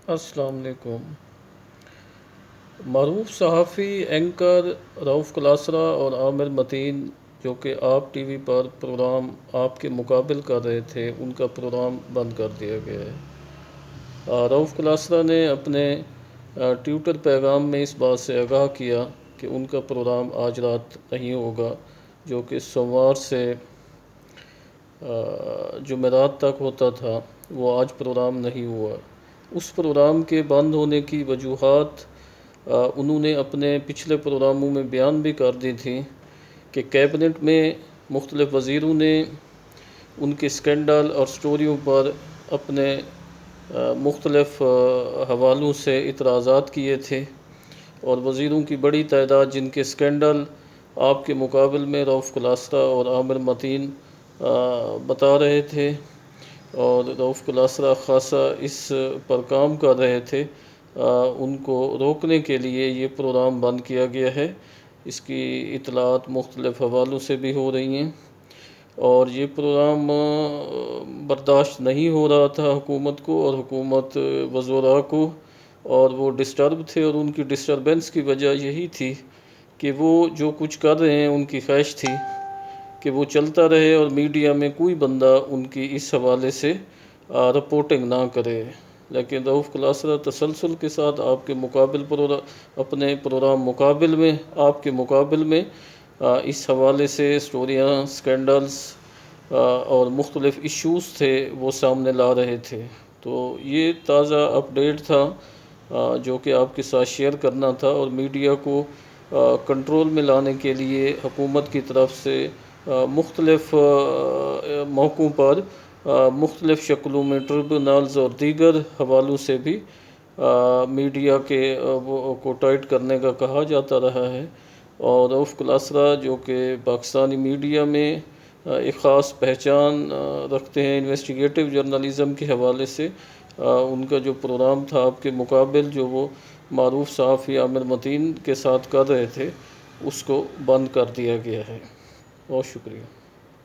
السلام علیکم۔ معروف صحافی اینکر رؤف کلاسرا اور عامر متین جو کہ آپ ٹی وی پر پروگرام آپ کے مقابل کر رہے تھے، ان کا پروگرام بند کر دیا گیا ہے۔ رؤف کلاسرا نے اپنے ٹویٹر پیغام میں اس بات سے آگاہ کیا کہ ان کا پروگرام آج رات نہیں ہوگا، جو کہ سوموار سے جمعرات تک ہوتا تھا، وہ آج پروگرام نہیں ہوا۔ اس پروگرام کے بند ہونے کی وجوہات انہوں نے اپنے پچھلے پروگراموں میں بیان بھی کر دی تھیں کہ کیبنٹ میں مختلف وزیروں نے ان کے اسکینڈل اور سٹوریوں پر اپنے مختلف حوالوں سے اعتراضات کیے تھے، اور وزیروں کی بڑی تعداد جن کے اسکینڈل آپ کے مقابل میں رؤف کلاسرا اور عامر متین بتا رہے تھے، اور رؤف کلاسرا خاصا اس پر کام کر رہے تھے، ان کو روکنے کے لیے یہ پروگرام بند کیا گیا ہے۔ اس کی اطلاعات مختلف حوالوں سے بھی ہو رہی ہیں، اور یہ پروگرام برداشت نہیں ہو رہا تھا حکومت کو اور حکومت وزراء کو، اور وہ ڈسٹرب تھے، اور ان کی ڈسٹربنس کی وجہ یہی تھی کہ وہ جو کچھ کر رہے ہیں ان کی خواہش تھی کہ وہ چلتا رہے اور میڈیا میں کوئی بندہ ان کی اس حوالے سے رپورٹنگ نہ کرے۔ لیکن رؤف کلاسرا تسلسل کے ساتھ آپ کے اپنے پروگرام مقابل میں آپ کے مقابل میں اس حوالے سے سٹوریاں، سکینڈلز اور مختلف ایشوز تھے وہ سامنے لا رہے تھے۔ تو یہ تازہ اپڈیٹ تھا جو کہ آپ کے ساتھ شیئر کرنا تھا، اور میڈیا کو کنٹرول میں لانے کے لیے حکومت کی طرف سے مختلف موقعوں پر مختلف شکلوں میں ٹریبونلز اور دیگر حوالوں سے بھی میڈیا کے کو ٹائٹ کرنے کا کہا جاتا رہا ہے۔ اور رؤف کلاسرا جو کہ پاکستانی میڈیا میں ایک خاص پہچان رکھتے ہیں انویسٹیگیٹو جرنلزم کے حوالے سے، ان کا جو پروگرام تھا آپ کے مقابل جو وہ معروف صحافی عامر متین کے ساتھ کر رہے تھے، اس کو بند کر دیا گیا ہے۔ بہت شکریہ۔